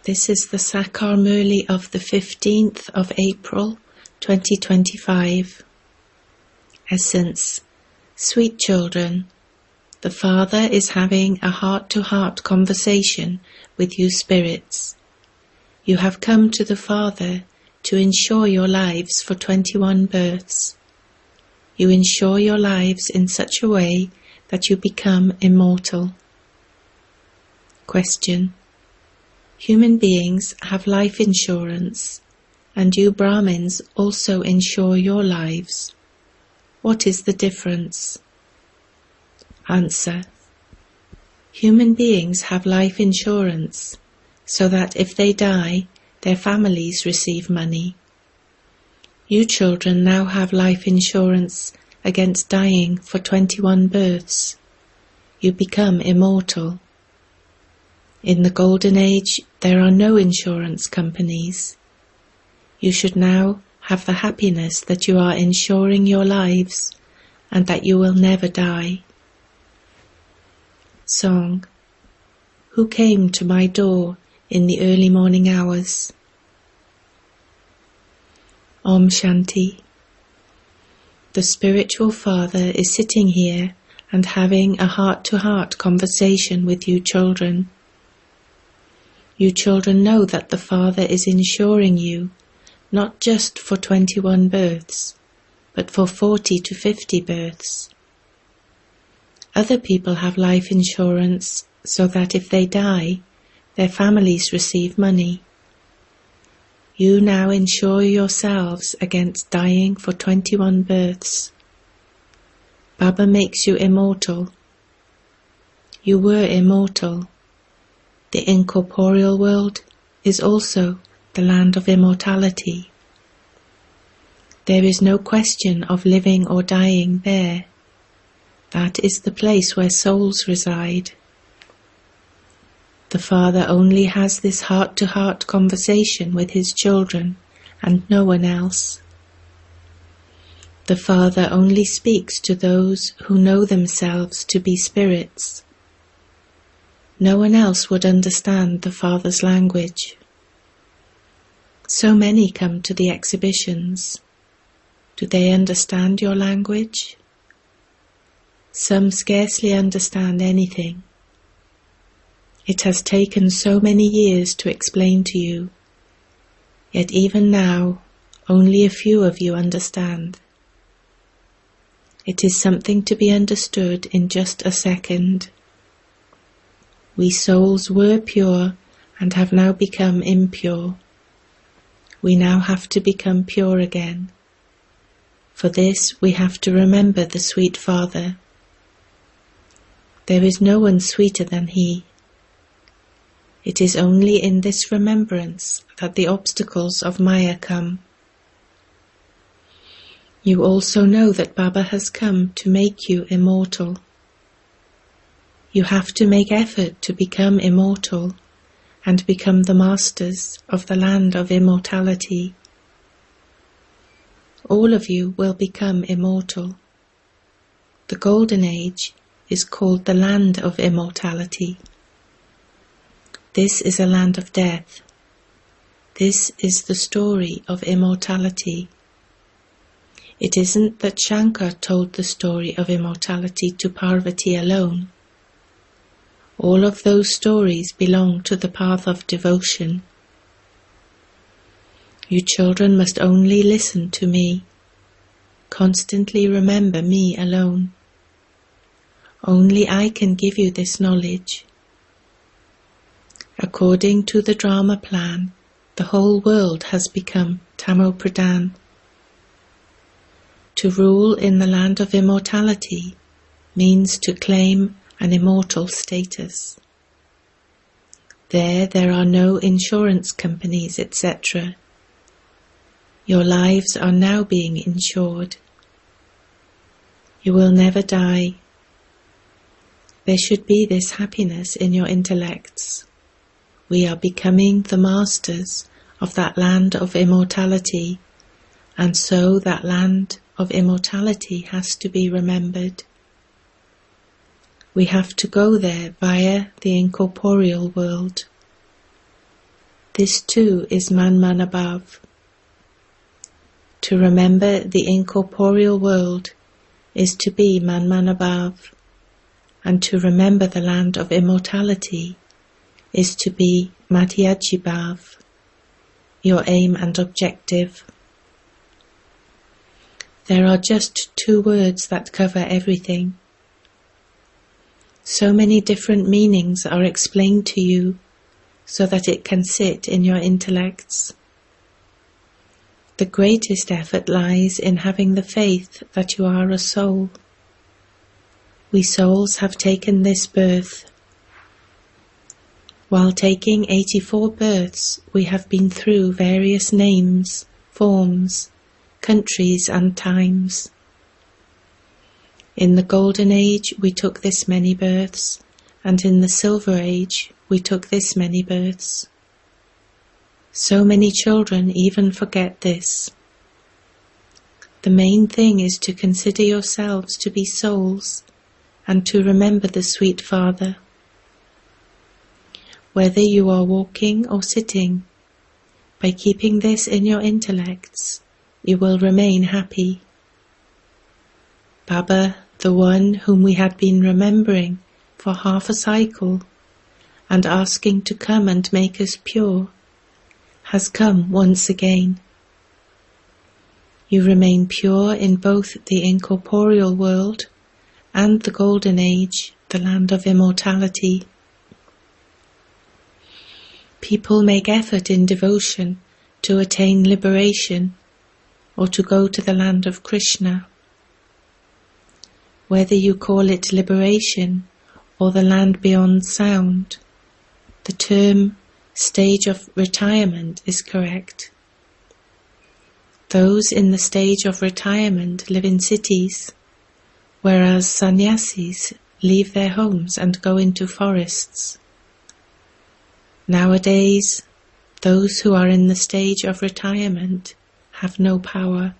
This is the Sakar Murli of the 15th of April, 2025. Essence. Sweet children, the Father is having a heart-to-heart conversation with you spirits. You have come to the Father to ensure your lives for 21 births. You ensure your lives in such a way that you become immortal. Question. Human beings have life insurance, and you Brahmins also insure your lives. What is the difference? Answer. Human beings have life insurance, so that if they die, their families receive money. You children now have life insurance against dying for 21 births. You become immortal. In the Golden Age, there are no insurance companies. You should now have the happiness that you are insuring your lives and that you will never die. Song. Who came to my door in the early morning hours? Om Shanti. The spiritual Father is sitting here and having a heart-to-heart conversation with you children. You children know that the Father is insuring you, not just for 21 births, but for 40 to 50 births. Other people have life insurance so that if they die, their families receive money. You now insure yourselves against dying for 21 births. Baba makes you immortal. You were immortal. The incorporeal world is also the land of immortality. There is no question of living or dying there. That is the place where souls reside. The Father only has this heart-to-heart conversation with his children and no one else. The Father only speaks to those who know themselves to be spirits. No one else would understand the Father's language. So many come to the exhibitions. Do they understand your language? Some scarcely understand anything. It has taken so many years to explain to you, yet even now only a few of you understand. It is something to be understood in just a second. We souls were pure and have now become impure. We now have to become pure again. For this we have to remember the sweet Father. There is no one sweeter than He. It is only in this remembrance that the obstacles of Maya come. You also know that Baba has come to make you immortal. You have to make effort to become immortal and become the masters of the land of immortality. All of you will become immortal. The Golden Age is called the land of immortality. This is a land of death. This is the story of immortality. It isn't that Shankar told the story of immortality to Parvati alone. All of those stories belong to the path of devotion. You children must only listen to me. Constantly remember me alone. Only I can give you this knowledge. According to the drama plan, the whole world has become Tamo Pradhan. To rule in the land of immortality means to claim an immortal status. There are no insurance companies, etc. Your lives are now being insured. You will never die. There should be this happiness in your intellects. We are becoming the masters of that land of immortality, and so that land of immortality has to be remembered. We have to go there via the incorporeal world. This too is man above. To remember the incorporeal world is to be man above, and to remember the land of immortality is to be Madhyajibhav, your aim and objective. There are just 2 words that cover everything. So many different meanings are explained to you so that it can sit in your intellects. The greatest effort lies in having the faith that you are a soul. We souls have taken this birth. While taking 84 births, we have been through various names, forms, countries and times. In the Golden Age we took this many births, and in the Silver Age we took this many births. So many children even forget this. The main thing is to consider yourselves to be souls and to remember the sweet Father. Whether you are walking or sitting, by keeping this in your intellects, you will remain happy. Baba, the one whom we had been remembering for half a cycle and asking to come and make us pure, has come once again. You remain pure in both the incorporeal world and the Golden Age, the land of immortality. People make effort in devotion to attain liberation or to go to the land of Krishna. Whether you call it liberation or the land beyond sound, the term stage of retirement is correct. Those in the stage of retirement live in cities, whereas sannyasis leave their homes and go into forests. Nowadays, those who are in the stage of retirement have no power.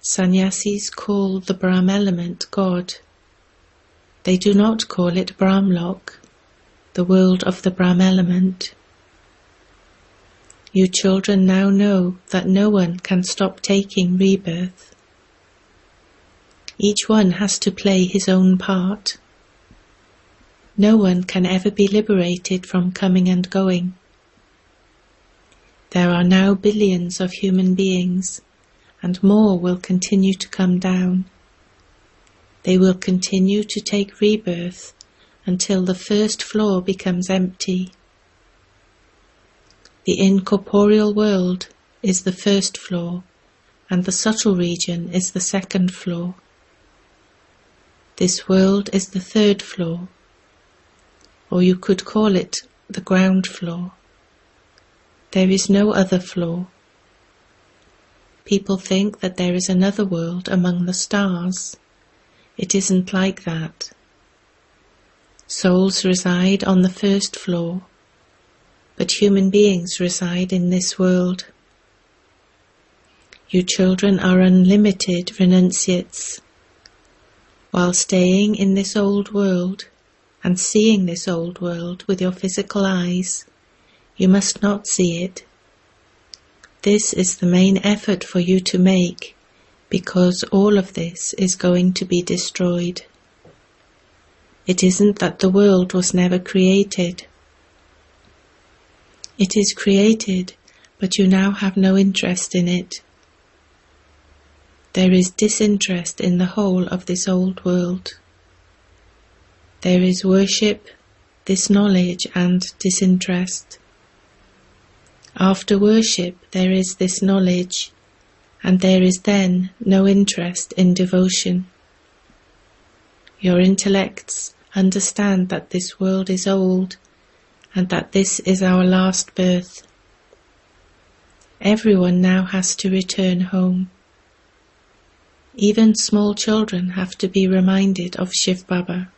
Sannyasis call the Brahm element God. They do not call it Brahmlok, the world of the Brahm element. You children now know that no one can stop taking rebirth. Each one has to play his own part. No one can ever be liberated from coming and going. There are now billions of human beings, and more will continue to come down. They will continue to take rebirth until the first floor becomes empty. The incorporeal world is the first floor, and the subtle region is the second floor. This world is the third floor, or you could call it the ground floor. There is no other floor. People think that there is another world among the stars. It isn't like that. Souls reside on the first floor, but human beings reside in this world. You children are unlimited renunciates. While staying in this old world and seeing this old world with your physical eyes, you must not see it. This is the main effort for you to make, because all of this is going to be destroyed. It isn't that the world was never created. It is created, but you now have no interest in it. There is disinterest in the whole of this old world. There is worship, disknowledge and disinterest. After worship there is this knowledge, and there is then no interest in devotion. Your intellects understand that this world is old, and that this is our last birth. Everyone now has to return home. Even small children have to be reminded of Shiv Baba.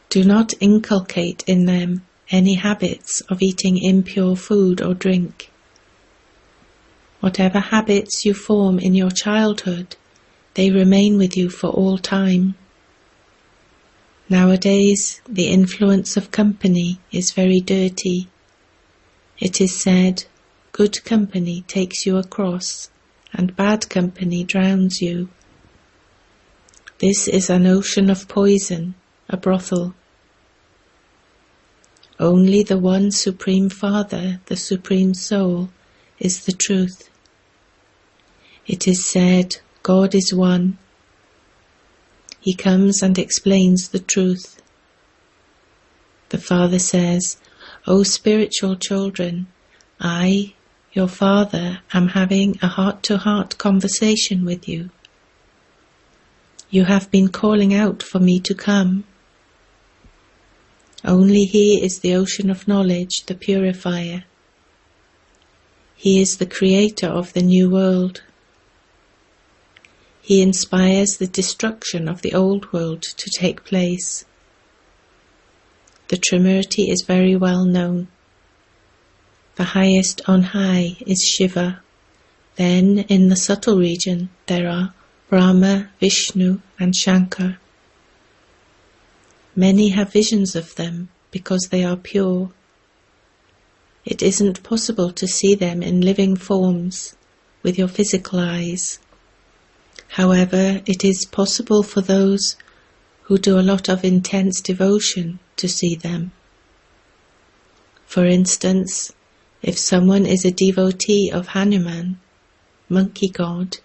Do not inculcate in them any habits of eating impure food or drink. Whatever habits you form in your childhood, they remain with you for all time. Nowadays, the influence of company is very dirty. It is said, good company takes you across, and bad company drowns you. This is an ocean of poison, a brothel. Only the one Supreme Father, the Supreme Soul, is the truth. It is said, God is one. He comes and explains the truth. The Father says, O spiritual children, I, your Father, am having a heart-to-heart conversation with you. You have been calling out for me to come. Only He is the ocean of knowledge, the purifier. He is the creator of the new world. He inspires the destruction of the old world to take place. The Trimurti is very well known. The highest on high is Shiva. Then in the subtle region there are Brahma, Vishnu and Shankar. Many have visions of them because they are pure. It isn't possible to see them in living forms with your physical eyes. However, it is possible for those who do a lot of intense devotion to see them. For instance, if someone is a devotee of Hanuman, monkey god,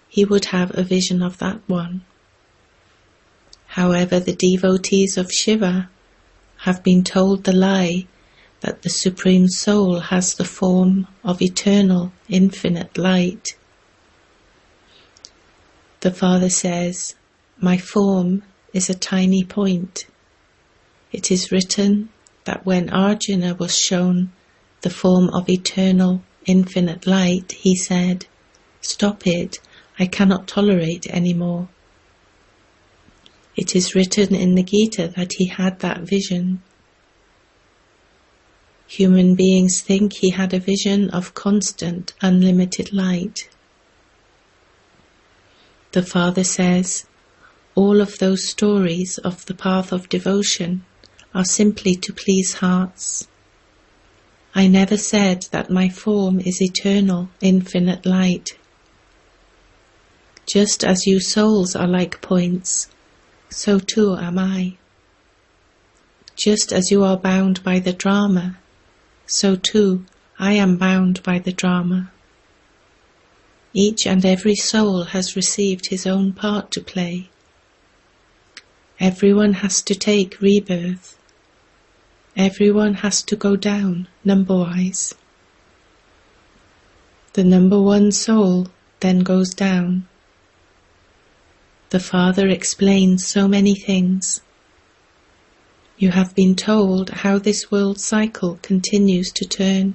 he would have a vision of that one. However, the devotees of Shiva have been told the lie that the Supreme Soul has the form of eternal, infinite light. The Father says, my form is a tiny point. It is written that when Arjuna was shown the form of eternal, infinite light, he said, stop it, I cannot tolerate any more. It is written in the Gita that he had that vision. Human beings think he had a vision of constant, unlimited light. The Father says, all of those stories of the path of devotion are simply to please hearts. I never said that my form is eternal, infinite light. Just as you souls are like points, so too am I. Just as you are bound by the drama, so too I am bound by the drama. Each and every soul has received his own part to play. Everyone has to take rebirth. Everyone has to go down, number-wise. The number one soul then goes down. The Father explains so many things. You have been told how this world cycle continues to turn.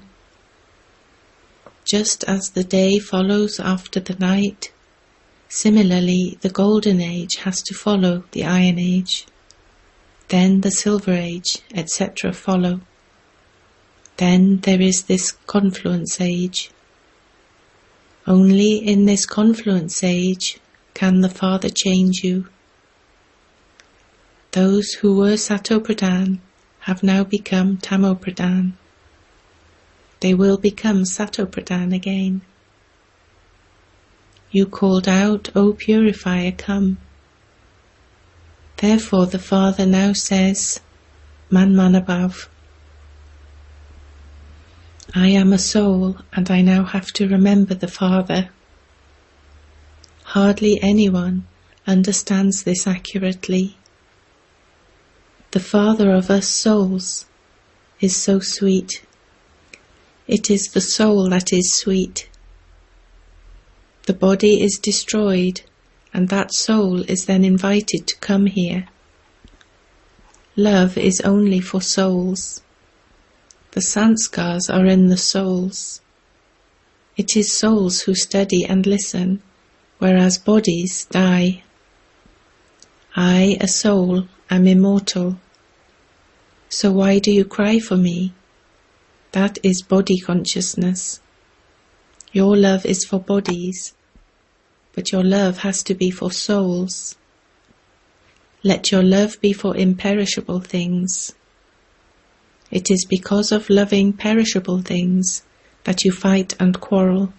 Just as the day follows after the night, similarly the Golden Age has to follow the Iron Age. Then the Silver Age, etc. follow. Then there is this Confluence Age. Only in this Confluence Age can the Father change you. Those who were Satopradhan have now become Tamopradhan. They will become Satopradhan again. You called out, O Purifier, come. Therefore the Father now says, Man Manabhav. I am a soul and I now have to remember the Father. Hardly anyone understands this accurately. The Father of us souls is so sweet. It is the soul that is sweet. The body is destroyed, and that soul is then invited to come here. Love is only for souls. The sanskars are in the souls. It is souls who study and listen, whereas bodies die. I, a soul, am immortal. So why do you cry for me? That is body consciousness. Your love is for bodies, but your love has to be for souls. Let your love be for imperishable things. It is because of loving perishable things that you fight and quarrel.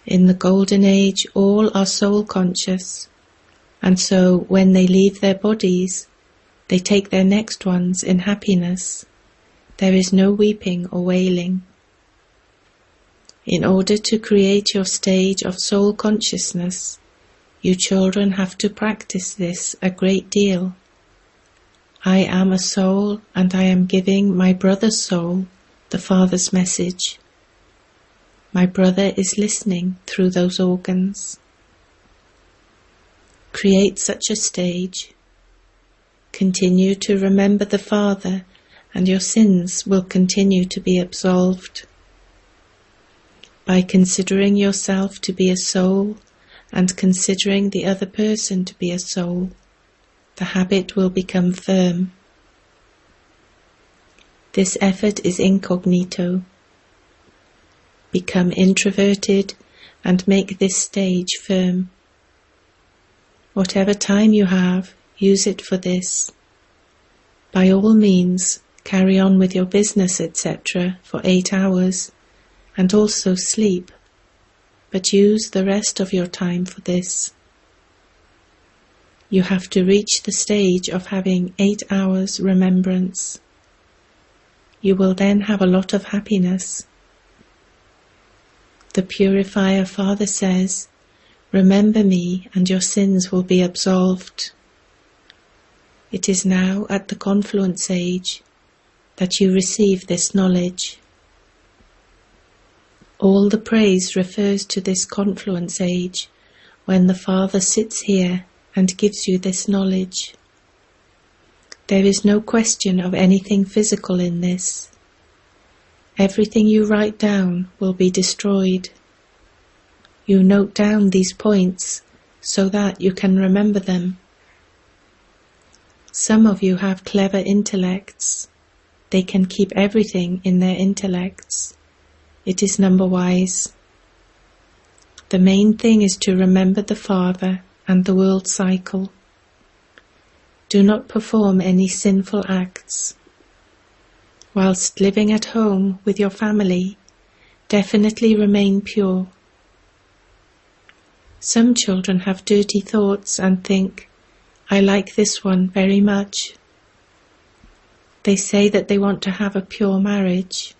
In the Golden Age, all are soul-conscious, and so when they leave their bodies, they take their next ones in happiness. There is no weeping or wailing. In order to create your stage of soul consciousness, you children have to practice this a great deal. I am a soul, and I am giving my brother's soul the Father's message. My brother is listening through those organs. Create such a stage. Continue to remember the Father, and your sins will continue to be absolved. By considering yourself to be a soul, and considering the other person to be a soul, the habit will become firm. This effort is incognito. Become introverted and make this stage firm. Whatever time you have, use it for this. By all means, carry on with your business, etc. for 8 hours, and also sleep, but use the rest of your time for this. You have to reach the stage of having 8 hours remembrance. You will then have a lot of happiness. The Purifier Father says, "Remember me and your sins will be absolved." It is now at the confluence age that you receive this knowledge. All the praise refers to this confluence age, when the Father sits here and gives you this knowledge. There is no question of anything physical in this. Everything you write down will be destroyed. You note down these points so that you can remember them. Some of you have clever intellects. They can keep everything in their intellects. It is number wise. The main thing is to remember the Father and the world cycle. Do not perform any sinful acts. Whilst living at home with your family, definitely remain pure. Some children have dirty thoughts and think, "I like this one very much." They say that they want to have a pure marriage.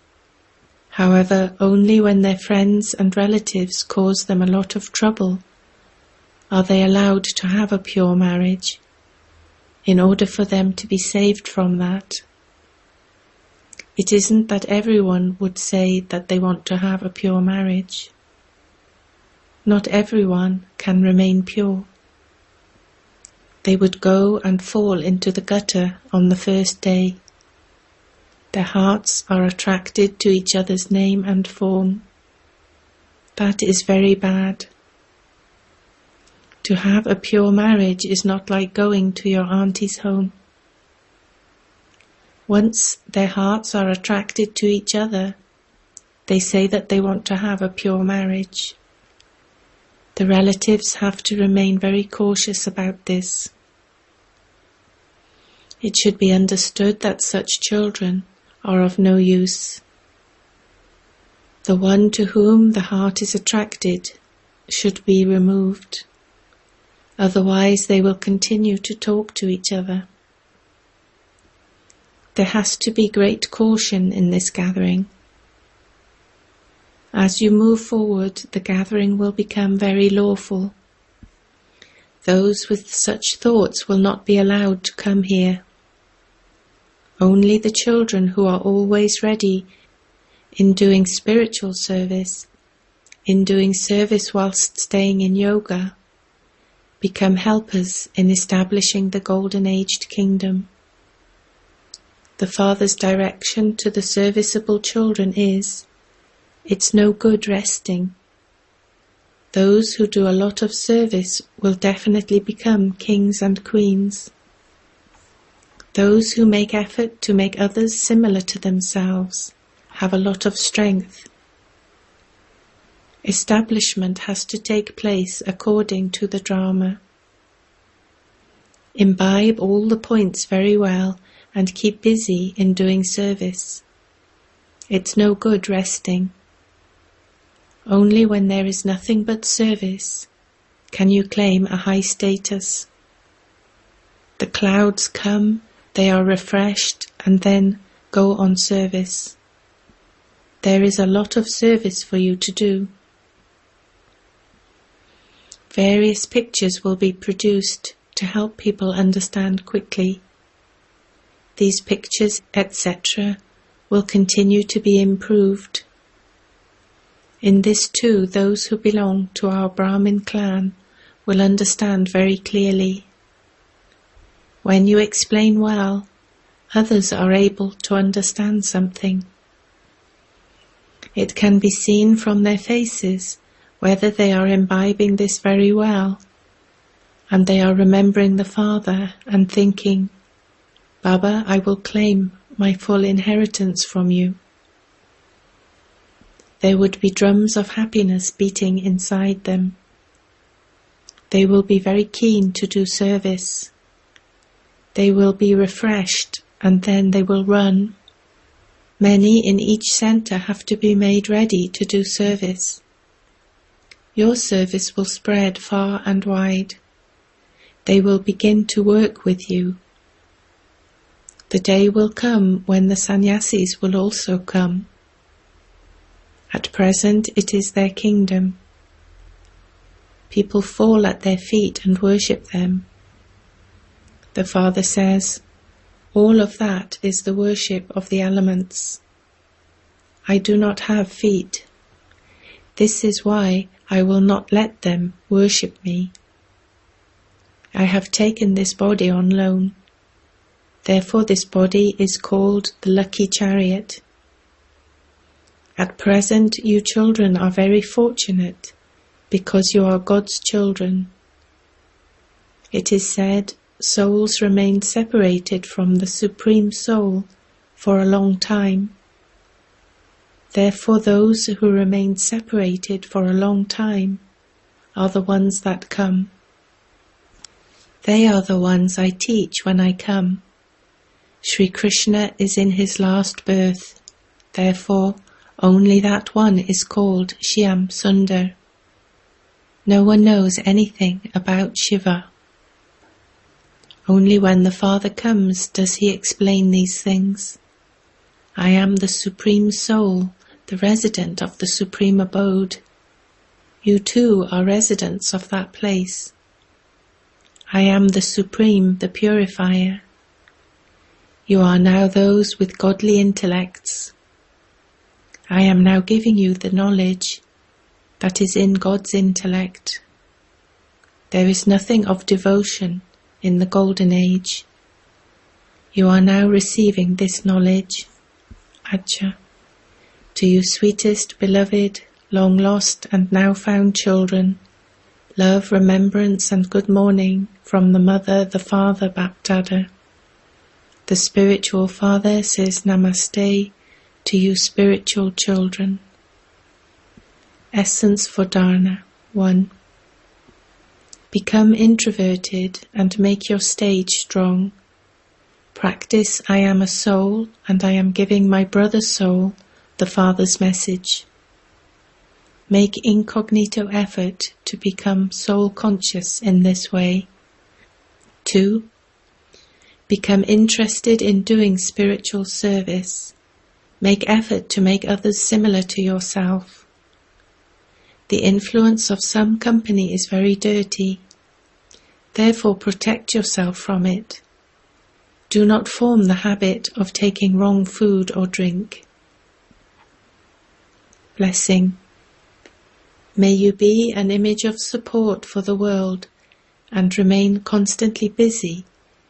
However, only when their friends and relatives cause them a lot of trouble are they allowed to have a pure marriage, in order for them to be saved from that. It isn't that everyone would say that they want to have a pure marriage. Not everyone can remain pure. They would go and fall into the gutter on the first day. Their hearts are attracted to each other's name and form. That is very bad. To have a pure marriage is not like going to your auntie's home. Once their hearts are attracted to each other, they say that they want to have a pure marriage. The relatives have to remain very cautious about this. It should be understood that such children are of no use. The one to whom the heart is attracted should be removed. Otherwise they will continue to talk to each other. There has to be great caution in this gathering. As you move forward, the gathering will become very lawful. Those with such thoughts will not be allowed to come here. Only the children who are always ready in doing spiritual service, in doing service whilst staying in yoga, become helpers in establishing the golden-aged kingdom. The Father's direction to the serviceable children is, "It's no good resting." Those who do a lot of service will definitely become kings and queens. Those who make effort to make others similar to themselves have a lot of strength. Establishment has to take place according to the drama. Imbibe all the points very well and keep busy in doing service. It's no good resting. Only when there is nothing but service can you claim a high status. The clouds come, they are refreshed, and then go on service. There is a lot of service for you to do. Various pictures will be produced to help people understand quickly. These pictures, etc., will continue to be improved. In this too, those who belong to our Brahmin clan will understand very clearly. When you explain well, others are able to understand something. It can be seen from their faces whether they are imbibing this very well, and they are remembering the Father and thinking, Baba, I will claim my full inheritance from you. There would be drums of happiness beating inside them. They will be very keen to do service. They will be refreshed, and then they will run. Many in each center have to be made ready to do service. Your service will spread far and wide. They will begin to work with you. The day will come when the sannyasis will also come. At present it is their kingdom. People fall at their feet and worship them. The Father says, all of that is the worship of the elements. I do not have feet. This is why I will not let them worship me. I have taken this body on loan. Therefore this body is called the lucky chariot. At present you children are very fortunate because you are God's children. It is said, souls remain separated from the Supreme Soul for a long time. Therefore those who remain separated for a long time are the ones that come. They are the ones I teach when I come. Sri Krishna is in his last birth. Therefore only that one is called Shyam Sundar. No one knows anything about Shiva. Only when the Father comes does he explain these things. I am the Supreme Soul, the resident of the Supreme Abode. You too are residents of that place. I am the Supreme, the Purifier. You are now those with godly intellects. I am now giving you the knowledge that is in God's intellect. There is nothing of devotion in the Golden Age. You are now receiving this knowledge. Acha. To you sweetest, beloved, long lost and now found children, love, remembrance and good morning from the Mother, the Father, Bapdada. The spiritual Father says Namaste to you spiritual children. Essence for Dharna 1. Become introverted and make your stage strong. Practice I am a soul and I am giving my brother soul the Father's message. Make incognito effort to become soul conscious in this way. 2. Become interested in doing spiritual service. Make effort to make others similar to yourself. The influence of some company is very dirty. Therefore protect yourself from it. Do not form the habit of taking wrong food or drink. Blessing. May you be an image of support for the world and remain constantly busy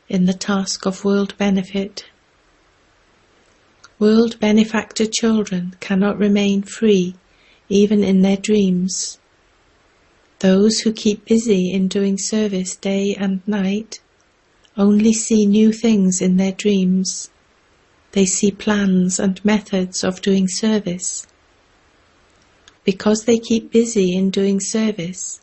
in the task of world benefit. World benefactor children cannot remain free even in their dreams. Those who keep busy in doing service day and night only see new things in their dreams. They see plans and methods of doing service. Because they keep busy in doing service,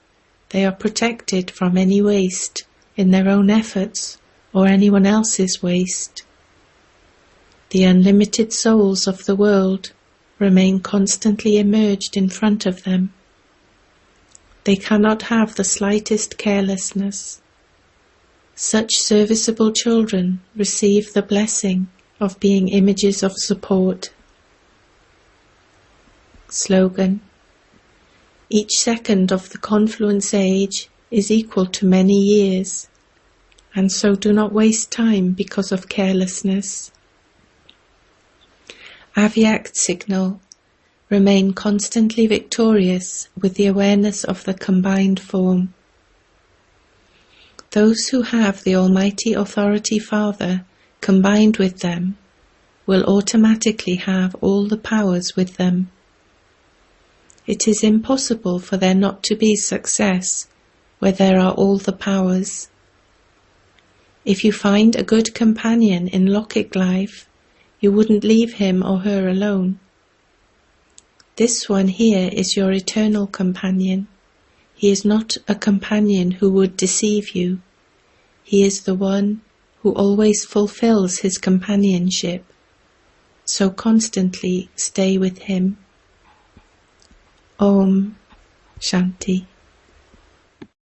they are protected from any waste in their own efforts or anyone else's waste. The unlimited souls of the world remain constantly emerged in front of them. They cannot have the slightest carelessness. Such serviceable children receive the blessing of being images of support. Slogan: each second of the confluence age is equal to many years, and so do not waste time because of carelessness. Avyakt signal: remain constantly victorious with the awareness of the combined form. Those who have the Almighty Authority Father combined with them will automatically have all the powers with them. It is impossible for there not to be success where there are all the powers. If you find a good companion in Lokic life, you wouldn't leave him or her alone. This one here is your eternal companion. He is not a companion who would deceive you. He is the one who always fulfills his companionship. So constantly stay with him. Om Shanti.